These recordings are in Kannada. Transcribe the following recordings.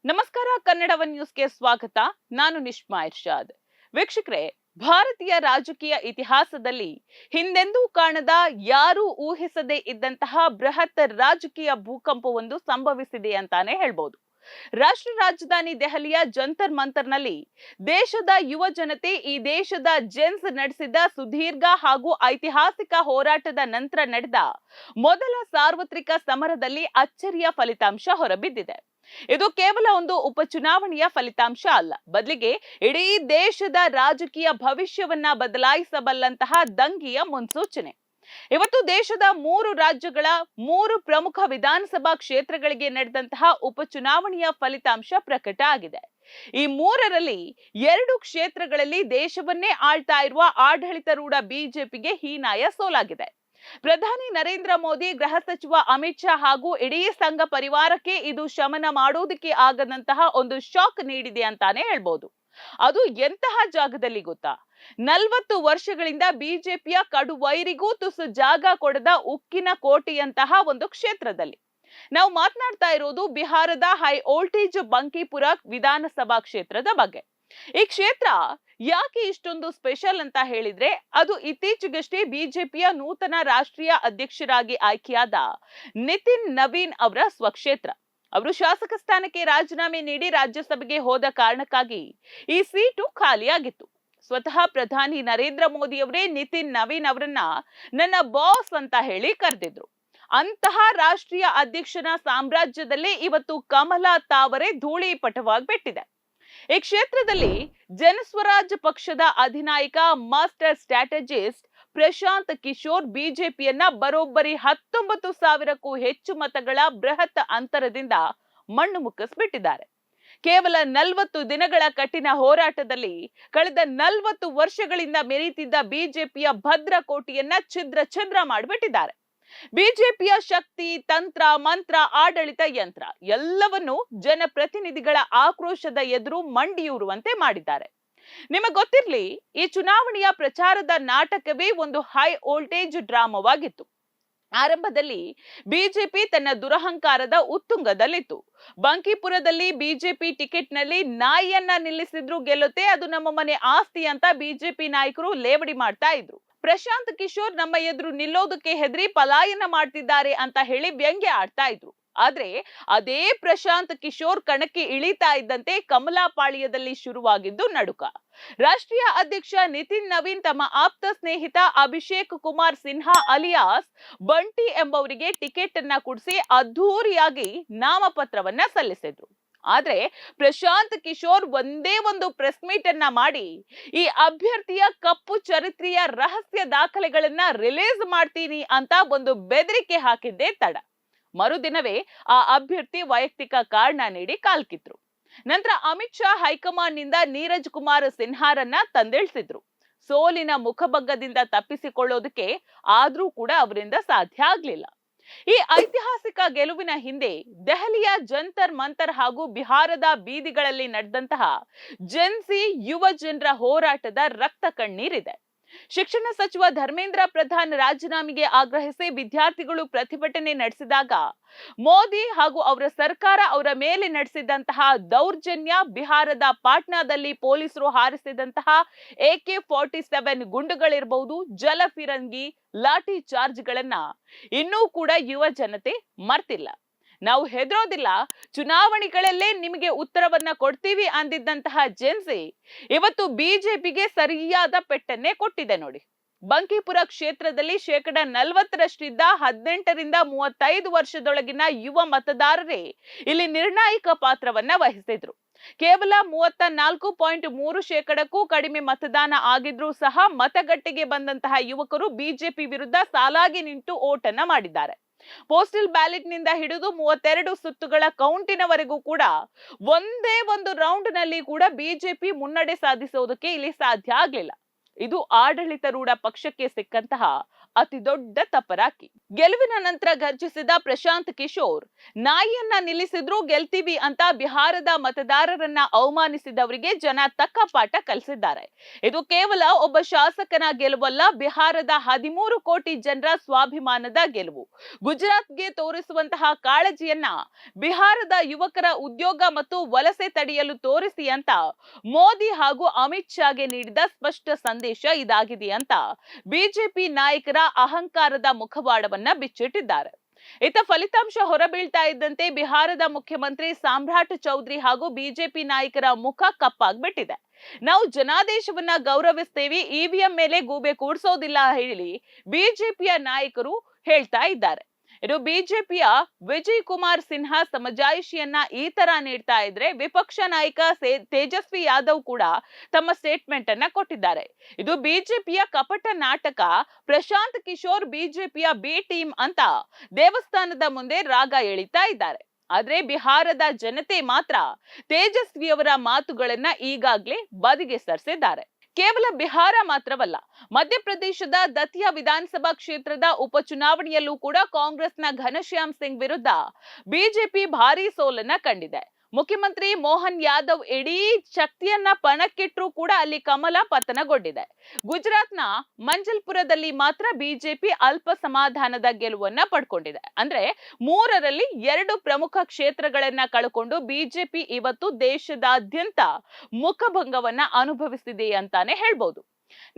ನಮಸ್ಕಾರ. ಕನ್ನಡ ಒನ್ ನ್ಯೂಸ್ಗೆ ಸ್ವಾಗತ. ನಾನು ನಿಶ್ಮಾ ಇರ್ಷಾದ್. ವೀಕ್ಷಕರೇ, ಭಾರತೀಯ ರಾಜಕೀಯ ಇತಿಹಾಸದಲ್ಲಿ ಹಿಂದೆಂದೂ ಕಾಣದ, ಯಾರೂ ಊಹಿಸದೇ ಇದ್ದಂತಹ ಬೃಹತ್ ರಾಜಕೀಯ ಭೂಕಂಪವೊಂದು ಸಂಭವಿಸಿದೆ ಅಂತಾನೆ ಹೇಳ್ಬೋದು. ರಾಷ್ಟ್ರ ರಾಜಧಾನಿ ದೆಹಲಿಯ ಜಂತರ್ ಮಂತರ್ನಲ್ಲಿ ದೇಶದ ಯುವ ಜನತೆ ಈ ದೇಶದ ಜೆನ್ಸ್ ನಡೆಸಿದ ಸುದೀರ್ಘ ಹಾಗೂ ಐತಿಹಾಸಿಕ ಹೋರಾಟದ ನಂತರ ನಡೆದ ಮೊದಲ ಸಾರ್ವತ್ರಿಕ ಸಮರದಲ್ಲಿ ಅಚ್ಚರಿಯ ಫಲಿತಾಂಶ ಹೊರಬಿದ್ದಿದೆ. ಇದು ಕೇವಲ ಒಂದು ಉಪಚುನಾವಣೆಯ ಫಲಿತಾಂಶ ಅಲ್ಲ, ಬದಲಿಗೆ ಇಡೀ ದೇಶದ ರಾಜಕೀಯ ಭವಿಷ್ಯವನ್ನ ಬದಲಾಯಿಸಬಲ್ಲಂತಹ ದಂಗೆಯ ಮುನ್ಸೂಚನೆ. ಇವತ್ತು ದೇಶದ 3 ರಾಜ್ಯಗಳ 3 ಪ್ರಮುಖ ವಿಧಾನಸಭಾ ಕ್ಷೇತ್ರಗಳಿಗೆ ನಡೆದಂತಹ ಉಪಚುನಾವಣೆಯ ಫಲಿತಾಂಶ ಪ್ರಕಟ ಆಗಿದೆ. ಈ 3ರಲ್ಲಿ 2 ಕ್ಷೇತ್ರಗಳಲ್ಲಿ ದೇಶವನ್ನೇ ಆಳ್ತಾ ಇರುವ ಆಡಳಿತಾರೂಢ ಬಿಜೆಪಿಗೆ ಹೀನಾಯ ಸೋಲಾಗಿದೆ. ಪ್ರಧಾನಿ ನರೇಂದ್ರ ಮೋದಿ, ಗೃಹ ಸಚಿವ ಅಮಿತ್ ಶಾ ಹಾಗೂ ಇಡೀ ಸಂಘ ಪರಿವಾರಕ್ಕೆ ಇದು ಶಮನ ಮಾಡೋದಕ್ಕೆ ಆಗದಂತಹ ಒಂದು ಶಾಕ್ ನೀಡಿದೆ ಅಂತಾನೆ ಹೇಳ್ಬೋದು. ಅದು ಎಂತಹ ಜಾಗದಲ್ಲಿ ಗೊತ್ತಾ? 40 ವರ್ಷಗಳಿಂದ ಬಿಜೆಪಿಯ ಕಡುವೈರಿಗೂ ತುಸು ಜಾಗ ಕೊಡದ ಉಕ್ಕಿನ ಕೋಟೆಯಂತಹ ಒಂದು ಕ್ಷೇತ್ರದಲ್ಲಿ. ನಾವು ಮಾತನಾಡ್ತಾ ಇರೋದು ಬಿಹಾರದ ಹೈ ವೋಲ್ಟೇಜ್ ಬಂಕಿಪುರ ವಿಧಾನಸಭಾ ಕ್ಷೇತ್ರದ ಬಗ್ಗೆ. ಈ ಕ್ಷೇತ್ರ ಯಾಕೆ ಇಷ್ಟೊಂದು ಸ್ಪೆಷಲ್ ಅಂತ ಹೇಳಿದ್ರೆ, ಅದು ಇತ್ತೀಚೆಗಷ್ಟೇ ಬಿಜೆಪಿಯ ನೂತನ ರಾಷ್ಟ್ರೀಯ ಅಧ್ಯಕ್ಷರಾಗಿ ಆಯ್ಕೆಯಾದ ನಿತಿನ್ ನವೀನ್ ಅವರ ಸ್ವಕ್ಷೇತ್ರ. ಅವರು ಶಾಸಕ ಸ್ಥಾನಕ್ಕೆ ರಾಜೀನಾಮೆ ನೀಡಿ ರಾಜ್ಯಸಭೆಗೆ ಹೋದ ಕಾರಣಕ್ಕಾಗಿ ಈ ಸೀಟು ಖಾಲಿಯಾಗಿತ್ತು. ಸ್ವತಃ ಪ್ರಧಾನಿ ನರೇಂದ್ರ ಮೋದಿ ಅವರೇ ನಿತಿನ್ ನವೀನ್ ಅವರನ್ನ ನನ್ನ ಬಾಸ್ ಅಂತ ಹೇಳಿ ಕರೆದಿದ್ರು. ಅಂತಹ ರಾಷ್ಟ್ರೀಯ ಅಧ್ಯಕ್ಷನ ಸಾಮ್ರಾಜ್ಯದಲ್ಲಿ ಇವತ್ತು ಕಮಲ ತಾವರೆ ಧೂಳಿ ಪಟವಾಗ್ಬಿಟ್ಟಿದೆ. ಈ ಕ್ಷೇತ್ರದಲ್ಲಿ ಜನಸ್ವರಾಜ್ ಪಕ್ಷದ ಅಧಿನಾಯಕ ಮಾಸ್ಟರ್ ಸ್ಟ್ರಾಟಜಿಸ್ಟ್ ಪ್ರಶಾಂತ್ ಕಿಶೋರ್ ಬಿಜೆಪಿಯನ್ನ ಬರೋಬ್ಬರಿ 19,000ಕ್ಕೂ ಹೆಚ್ಚು ಮತಗಳ ಬೃಹತ್ ಅಂತರದಿಂದ ಮಣ್ಣು ಮುಕ್ಕಿಸ್ಬಿಟ್ಟಿದ್ದಾರೆ. ಕೇವಲ 40 ದಿನಗಳ ಕಠಿಣ ಹೋರಾಟದಲ್ಲಿ ಕಳೆದ 40 ವರ್ಷಗಳಿಂದ ಮೆರೀತಿದ್ದ ಬಿಜೆಪಿಯ ಭದ್ರಕೋಟೆಯನ್ನ ಛಿದ್ರ ಮಾಡಿಬಿಟ್ಟಿದ್ದಾರೆ. ಬಿಜೆಪಿಯ ಶಕ್ತಿ, ತಂತ್ರ, ಮಂತ್ರ, ಆಡಳಿತ ಯಂತ್ರ ಎಲ್ಲವನ್ನು ಜನಪ್ರತಿನಿಧಿಗಳ ಆಕ್ರೋಶದ ಎದುರು ಮಂಡಿಯೂರುವಂತೆ ಮಾಡಿದ್ದಾರೆ. ನಿಮಗೆ ಗೊತ್ತಿರ್ಲಿ, ಈ ಚುನಾವಣೆಯ ಪ್ರಚಾರದ ನಾಟಕವೇ ಒಂದು ಹೈ ವೋಲ್ಟೇಜ್ ಡ್ರಾಮಾವಾಗಿತ್ತು. ಆರಂಭದಲ್ಲಿ ಬಿಜೆಪಿ ತನ್ನ ದುರಹಂಕಾರದ ಉತ್ತುಂಗದಲ್ಲಿತ್ತು. ಬಂಕಿಪುರದಲ್ಲಿ ಬಿಜೆಪಿ ಟಿಕೆಟ್ನಲ್ಲಿ ನಾಯಿಯನ್ನ ನಿಲ್ಲಿಸಿದ್ರು ಗೆಲ್ಲುತ್ತೆ, ಅದು ನಮ್ಮ ಮನೆ ಆಸ್ತಿ ಅಂತ ಬಿಜೆಪಿ ನಾಯಕರು ಲೇವಡಿ ಮಾಡ್ತಾ ಇದ್ರು. ಪ್ರಶಾಂತ್ ಕಿಶೋರ್ ನಮ್ಮ ಎದುರು ನಿಲ್ಲೋದಕ್ಕೆ ಹೆದರಿ ಪಲಾಯನ ಮಾಡ್ತಿದ್ದಾರೆ ಅಂತ ಹೇಳಿ ವ್ಯಂಗ್ಯ ಆಡ್ತಾ ಇದ್ರು. ಆದ್ರೆ ಅದೇ ಪ್ರಶಾಂತ್ ಕಿಶೋರ್ ಕಣಕ್ಕೆ ಇಳಿತಾ ಇದ್ದಂತೆ ಕಮಲಾಪಾಳ್ಯದಲ್ಲಿ ಶುರುವಾಗಿದ್ದು ನಡುಕ. ರಾಷ್ಟ್ರೀಯ ಅಧ್ಯಕ್ಷ ನಿತಿನ್ ನವೀನ್ ತಮ್ಮ ಆಪ್ತ ಸ್ನೇಹಿತ ಅಭಿಷೇಕ್ ಕುಮಾರ್ ಸಿನ್ಹಾ ಅಲಿಯಾಸ್ ಬಂಟಿ ಎಂಬವರಿಗೆ ಟಿಕೆಟ್ ಅನ್ನ ಕೊಡಿಸಿ ಅದ್ಧೂರಿಯಾಗಿ ನಾಮಪತ್ರವನ್ನ ಸಲ್ಲಿಸಿದ್ರು. ಆದ್ರೆ ಪ್ರಶಾಂತ್ ಕಿಶೋರ್ ಒಂದೇ ಒಂದು ಪ್ರೆಸ್ ಮೀಟ್ ಅನ್ನ ಮಾಡಿ ಈ ಅಭ್ಯರ್ಥಿಯ ಕಪ್ಪು ಚರಿತ್ರೆಯ ರಹಸ್ಯ ದಾಖಲೆಗಳನ್ನ ರಿಲೀಸ್ ಮಾಡ್ತೀನಿ ಅಂತ ಒಂದು ಬೆದರಿಕೆ ಹಾಕಿದ್ದೇ ತಡ. ಮರುದಿನವೇ ಆ ಅಭ್ಯರ್ಥಿ ವೈಯಕ್ತಿಕ ಕಾರಣ ನೀಡಿ ಕಾಲ್ಕಿದ್ರು. ನಂತರ ಅಮಿತ್ ಶಾ ಹೈಕಮಾಂಡ್ ನಿಂದ ನೀರಜ್ ಕುಮಾರ್ ಸಿನ್ಹಾರನ್ನ ತಂದಿಳಿಸಿದ್ರು. ಸೋಲಿನ ಮುಖಭಂಗದಿಂದ ತಪ್ಪಿಸಿಕೊಳ್ಳೋದಕ್ಕೆ ಆದ್ರೂ ಕೂಡ ಅವರಿಂದ ಸಾಧ್ಯ ಆಗ್ಲಿಲ್ಲ. ಈ ಐತಿಹಾಸಿಕ ಗೆಲುವಿನ ಹಿಂದೆ ದೆಹಲಿಯ ಜಂತರ್ ಮಂತರ್ ಹಾಗೂ ಬಿಹಾರದ ಬೀದಿಗಳಲ್ಲಿ ನಡೆದಂತಹ ಜೆನ್ಸಿ ಯುವ ಜನರ ಹೋರಾಟದ ರಕ್ತ ಕಣ್ಣೀರಿದೆ. ಶಿಕ್ಷಣ ಸಚಿವ ಧರ್ಮೇಂದ್ರ ಪ್ರಧಾನ್ ರಾಜೀನಾಮೆಗೆ ಆಗ್ರಹಿಸಿ ವಿದ್ಯಾರ್ಥಿಗಳು ಪ್ರತಿಭಟನೆ ನಡೆಸಿದಾಗ ಮೋದಿ ಹಾಗೂ ಅವರ ಸರ್ಕಾರ ಅವರ ಮೇಲೆ ನಡೆಸಿದಂತಹ ದೌರ್ಜನ್ಯ, ಬಿಹಾರದ ಪಾಟ್ನಾದಲ್ಲಿ ಪೊಲೀಸರು ಹಾರಿಸಿದಂತಹ AK-47 ಗುಂಡುಗಳಿರಬಹುದು, ಜಲಫಿರಂಗಿ, ಲಾಠಿ ಚಾರ್ಜ್ಗಳನ್ನ ಇನ್ನೂ ಕೂಡ ಯುವ ಜನತೆ ಮರ್ತಿಲ್ಲ. ನಾವು ಹೆದರೋದಿಲ್ಲ, ಚುನಾವಣೆಗಳಲ್ಲೇ ನಿಮಗೆ ಉತ್ತರವನ್ನ ಕೊಡ್ತೀವಿ ಅಂದಿದ್ದಂತಹ ಜೆನ್ಸಿ ಇವತ್ತು ಬಿಜೆಪಿಗೆ ಸರಿಯಾದ ಪೆಟ್ಟನ್ನೇ ಕೊಟ್ಟಿದೆ ನೋಡಿ. ಬಂಕಿಪುರ ಕ್ಷೇತ್ರದಲ್ಲಿ 40% 18 ರಿಂದ 35 ವರ್ಷದೊಳಗಿನ ಯುವ ಮತದಾರರೇ ಇಲ್ಲಿ ನಿರ್ಣಾಯಕ ಪಾತ್ರವನ್ನ ವಹಿಸಿದ್ರು. ಕೇವಲ 34.3%ಕ್ಕೂ ಕಡಿಮೆ ಮತದಾನ ಆಗಿದ್ರೂ ಸಹ ಮತಗಟ್ಟೆಗೆ ಬಂದಂತಹ ಯುವಕರು ಬಿಜೆಪಿ ವಿರುದ್ಧ ಸಾಲಾಗಿ ನಿಂತು ಓಟನ್ನ ಮಾಡಿದ್ದಾರೆ. ಪೋಸ್ಟಲ್ ಬ್ಯಾಲೆಟ್ ನಿಂದ ಹಿಡಿದು 32 ಸುತ್ತುಗಳ ಕೌಂಟಿನವರೆಗೂ ಕೂಡ ಒಂದೇ ಒಂದು ರೌಂಡ್ ನಲ್ಲಿ ಕೂಡ ಬಿಜೆಪಿ ಮುನ್ನಡೆ ಸಾಧಿಸೋದಕ್ಕೆ ಇಲ್ಲಿ ಸಾಧ್ಯ ಆಗ್ಲಿಲ್ಲ. ಇದು ಆಡಳಿತಾರೂಢ ಪಕ್ಷಕ್ಕೆ ಸಿಕ್ಕಂತಹ ಅತಿ ದೊಡ್ಡ ತಪರಾಕಿ. ಗೆಲುವಿನ ನಂತರ ಗರ್ಜಿಸಿದ ಪ್ರಶಾಂತ್ ಕಿಶೋರ್, ನಾಯಿಯನ್ನ ನಿಲ್ಲಿಸಿದ್ರು ಗೆಲ್ತೀವಿ ಅಂತ ಬಿಹಾರದ ಮತದಾರರನ್ನ ಅವಮಾನಿಸಿದವರಿಗೆ ಜನ ತಕ್ಕ ಪಾಠ ಕಲಿಸಿದ್ದಾರೆ. ಇದು ಕೇವಲ ಒಬ್ಬ ಶಾಸಕನ ಗೆಲುವಲ್ಲ, ಬಿಹಾರದ 13 ಕೋಟಿ ಜನರ ಸ್ವಾಭಿಮಾನದ ಗೆಲುವು. ಗುಜರಾತ್ಗೆ ತೋರಿಸುವಂತಹ ಕಾಳಜಿಯನ್ನ ಬಿಹಾರದ ಯುವಕರ ಉದ್ಯೋಗ ಮತ್ತು ವಲಸೆ ತಡೆಯಲು ತೋರಿಸಿ ಅಂತ ಮೋದಿ ಹಾಗೂ ಅಮಿತ್ ಶಾಗೆ ನೀಡಿದ ಸ್ಪಷ್ಟ ಸಂದೇಶ ಇದಾಗಿದೆ ಅಂತ ಬಿಜೆಪಿ ನಾಯಕರ ಅಹಂಕಾರದ ಮುಖವಾಡವನ್ನ ಬಿಚ್ಚಿಟ್ಟಿದ್ದಾರೆ. ಇತ್ತ ಫಲಿತಾಂಶ ಹೊರಬೀಳ್ತಾ ಇದ್ದಂತೆ ಬಿಹಾರದ ಮುಖ್ಯಮಂತ್ರಿ ಸಾಮ್ರಾಟ್ ಚೌಧರಿ ಹಾಗೂ ಬಿಜೆಪಿ ನಾಯಕರ ಮುಖ ಕಪ್ಪಾಗ್ಬಿಟ್ಟಿದೆ. ನಾವು ಜನಾದೇಶವನ್ನ ಗೌರವಿಸ್ತೇವೆ, ಇವಿಎಂ ಮೇಲೆ ಗೂಬೆ ಕೂಡಿಸೋದಿಲ್ಲ ಹೇಳಿ ಬಿಜೆಪಿಯ ನಾಯಕರು ಹೇಳ್ತಾ ಇದ್ದಾರೆ. ಇದು ಬಿಜೆಪಿಯ ವಿಜಯ್ ಕುಮಾರ್ ಸಿನ್ಹಾ ಸಮಜಾಯಿಷಿಯನ್ನ ಈ ತರ ನೀಡ್ತಾ ಇದ್ರೆ, ವಿಪಕ್ಷ ನಾಯಕ ತೇಜಸ್ವಿ ಯಾದವ್ ಕೂಡ ತಮ್ಮ ಸ್ಟೇಟ್ಮೆಂಟ್ ಅನ್ನ ಕೊಟ್ಟಿದ್ದಾರೆ. ಇದು ಬಿಜೆಪಿಯ ಕಪಟ ನಾಟಕ. ಪ್ರಶಾಂತ್ ಕಿಶೋರ್ ಬಿಜೆಪಿಯ ಬಿ ಟೀಮ್ ಅಂತ ದೇವಸ್ಥಾನದ ಮುಂದೆ ರಾಗ ಎಳಿತಾ ಇದ್ದಾರೆ. ಆದ್ರೆ ಬಿಹಾರದ ಜನತೆ ಮಾತ್ರ ತೇಜಸ್ವಿಯವರ ಮಾತುಗಳನ್ನ ಈಗಾಗ್ಲೇ ಬದಿಗೆ ಸರಿಸಿದ್ದಾರೆ. ಕೇವಲ ಬಿಹಾರ ಮಾತ್ರವಲ್ಲ, ಮಧ್ಯಪ್ರದೇಶದ ದತಿಯಾ ವಿಧಾನಸಭಾ ಕ್ಷೇತ್ರದ ಉಪಚುನಾವಣೆಯಲ್ಲೂ ಕೂಡ ಕಾಂಗ್ರೆಸ್ನ ಘನಶ್ಯಾಮ್ ಸಿಂಗ್ ವಿರುದ್ಧ ಬಿಜೆಪಿ ಭಾರೀ ಸೋಲನ್ನ ಕಂಡಿದೆ. ಮುಖ್ಯಮಂತ್ರಿ ಮೋಹನ್ ಯಾದವ್ ಇಡೀ ಶಕ್ತಿಯನ್ನ ಪಣಕ್ಕಿಟ್ರೂ ಕೂಡ ಅಲ್ಲಿ ಕಮಲ ಪತನಗೊಂಡಿದೆ. ಗುಜರಾತ್ನ ಮಂಜಲ್ಪುರದಲ್ಲಿ ಮಾತ್ರ ಬಿಜೆಪಿ ಅಲ್ಪ ಸಮಾಧಾನದ ಗೆಲುವನ್ನ ಪಡ್ಕೊಂಡಿದೆ. ಅಂದ್ರೆ 3ರಲ್ಲಿ 2 ಪ್ರಮುಖ ಕ್ಷೇತ್ರಗಳನ್ನ ಕಳ್ಕೊಂಡು ಬಿಜೆಪಿ ಇವತ್ತು ದೇಶದಾದ್ಯಂತ ಮುಖಭಂಗವನ್ನ ಅನುಭವಿಸಿದೆ ಅಂತಾನೆ ಹೇಳ್ಬೋದು.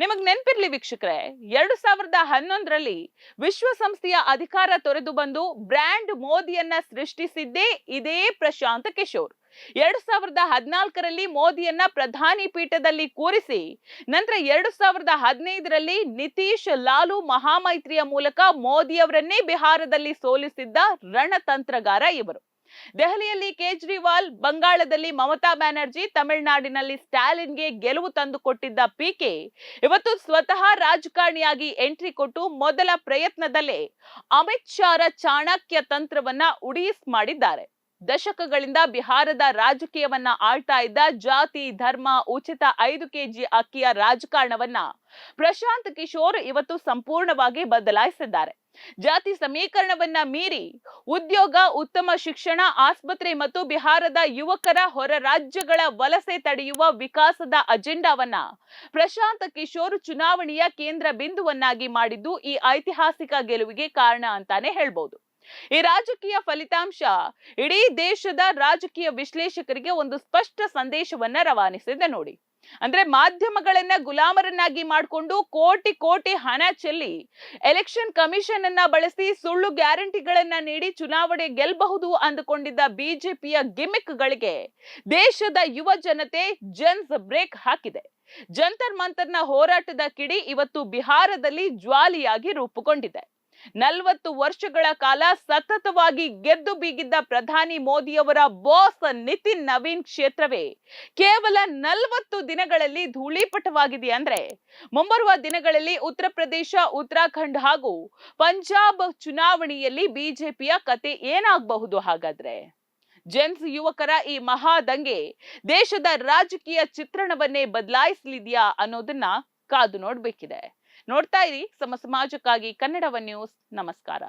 ನಿಮಗ್ ನೆನ್ಪಿರ್ಲಿ ವೀಕ್ಷಕರೇ, 2011ರಲ್ಲಿ ವಿಶ್ವಸಂಸ್ಥೆಯ ಅಧಿಕಾರ ತೊರೆದು ಬಂದು ಬ್ರ್ಯಾಂಡ್ ಮೋದಿಯನ್ನ ಸೃಷ್ಟಿಸಿದ್ದೇ ಇದೇ ಪ್ರಶಾಂತ್ ಕಿಶೋರ್. 2014ರಲ್ಲಿ ಮೋದಿಯನ್ನ ಪ್ರಧಾನಿ ಪೀಠದಲ್ಲಿ ಕೂರಿಸಿ ನಂತರ 2015ರಲ್ಲಿ ನಿತೀಶ್ ಲಾಲು ಮಹಾಮೈತ್ರಿಯ ಮೂಲಕ ಮೋದಿಯವರನ್ನೇ ಬಿಹಾರದಲ್ಲಿ ಸೋಲಿಸಿದ್ದ ರಣತಂತ್ರಗಾರ ಇವರು. ದೆಹಲಿಯಲ್ಲಿ ಕೇಜ್ರಿವಾಲ್, ಬಂಗಾಳದಲ್ಲಿ ಮಮತಾ ಬ್ಯಾನರ್ಜಿ, ತಮಿಳುನಾಡಿನಲ್ಲಿ ಸ್ಟಾಲಿನ್ಗೆ ಗೆಲುವು ತಂದುಕೊಟ್ಟಿದ್ದ ಪಿಕೆ ಇವತ್ತು ಸ್ವತಃ ರಾಜಕಾರಣಿಯಾಗಿ ಎಂಟ್ರಿ ಕೊಟ್ಟು ಮೊದಲ ಪ್ರಯತ್ನದಲ್ಲೇ ಅಮಿತ್ ಶಾರ ಚಾಣಕ್ಯ ತಂತ್ರವನ್ನ ಉಡೀಸ್ ಮಾಡಿದ್ದಾರೆ. ದಶಕಗಳಿಂದ ಬಿಹಾರದ ರಾಜಕೀಯವನ್ನ ಆಳ್ತಾ ಇದ್ದ ಜಾತಿ, ಧರ್ಮ, ಉಚಿತ 5 ಕೆಜಿ ಅಕ್ಕಿಯ ರಾಜಕಾರಣವನ್ನ ಪ್ರಶಾಂತ್ ಕಿಶೋರ್ ಇವತ್ತು ಸಂಪೂರ್ಣವಾಗಿ ಬದಲಾಯಿಸಿದ್ದಾರೆ. ಜಾತಿ ಸಮೀಕರಣವನ್ನ ಮೀರಿ ಉದ್ಯೋಗ, ಉತ್ತಮ ಶಿಕ್ಷಣ, ಆಸ್ಪತ್ರೆ ಮತ್ತು ಬಿಹಾರದ ಯುವಕರ ಹೊರ ರಾಜ್ಯಗಳ ವಲಸೆ ತಡೆಯುವ ವಿಕಾಸದ ಅಜೆಂಡಾವನ್ನ ಪ್ರಶಾಂತ್ ಕಿಶೋರ್ ಚುನಾವಣೆಯ ಕೇಂದ್ರ ಬಿಂದುವನ್ನಾಗಿ ಮಾಡಿದ್ದು ಈ ಐತಿಹಾಸಿಕ ಗೆಲುವಿಗೆ ಕಾರಣ ಅಂತಾನೆ ಹೇಳ್ಬಹುದು. ಈ ರಾಜಕೀಯ ಫಲಿತಾಂಶ ಇಡೀ ದೇಶದ ರಾಜಕೀಯ ವಿಶ್ಲೇಷಕರಿಗೆ ಒಂದು ಸ್ಪಷ್ಟ ಸಂದೇಶವನ್ನ ರವಾನಿಸಿದೆ ನೋಡಿ. ಅಂದ್ರೆ ಮಾಧ್ಯಮಗಳನ್ನ ಗುಲಾಮರನ್ನಾಗಿ ಮಾಡಿಕೊಂಡು ಕೋಟಿ ಕೋಟಿ ಹಣ ಚೆಲ್ಲಿ ಎಲೆಕ್ಷನ್ ಕಮಿಷನ್ ಅನ್ನ ಬಳಸಿ ಸುಳ್ಳು ಗ್ಯಾರಂಟಿಗಳನ್ನ ನೀಡಿ ಚುನಾವಣೆ ಗೆಲ್ಲಬಹುದು ಅಂದುಕೊಂಡಿದ್ದ ಬಿಜೆಪಿಯ ಗಿಮಿಕ್ ಗಳಿಗೆ ದೇಶದ ಯುವ ಜನತೆ ಜನ್ಸ್ ಬ್ರೇಕ್ ಹಾಕಿದೆ. ಜಂತರ್ ಮಂತರ್ನ ಹೋರಾಟದ ಕಿಡಿ ಇವತ್ತು ಬಿಹಾರದಲ್ಲಿ ಜ್ವಾಲಿಯಾಗಿ ರೂಪುಗೊಂಡಿದೆ. 40 ವರ್ಷಗಳ ಕಾಲ ಸತತವಾಗಿ ಗೆದ್ದು ಬೀಗಿದ್ದ ಪ್ರಧಾನಿ ಮೋದಿಯವರ ಬಾಸ್ ನಿತಿನ್ ನವೀನ್ ಕ್ಷೇತ್ರವೇ ಕೇವಲ 40 ದಿನಗಳಲ್ಲಿ ಧೂಳೀಪಟವಾಗಿದೆ. ಅಂದ್ರೆ ಮುಂಬರುವ ದಿನಗಳಲ್ಲಿ ಉತ್ತರ ಪ್ರದೇಶ, ಉತ್ತರಾಖಂಡ್ ಹಾಗೂ ಪಂಜಾಬ್ ಚುನಾವಣೆಯಲ್ಲಿ ಬಿಜೆಪಿಯ ಕತೆ ಏನಾಗಬಹುದು? ಹಾಗಾದ್ರೆ ಜೆನ್ಸ್ ಯುವಕರ ಈ ಮಹಾದಂಗೆ ದೇಶದ ರಾಜಕೀಯ ಚಿತ್ರಣವನ್ನೇ ಬದಲಾಯಿಸಲಿದೆಯಾ ಅನ್ನೋದನ್ನ ಕಾದು ನೋಡ್ಬೇಕಿದೆ. ನೋಡ್ತಾ ಇರಿ ಸಮ ಸಮಾಜಕ್ಕಾಗಿ ಕನ್ನಡವ ನ್ಯೂಸ್. ನಮಸ್ಕಾರ.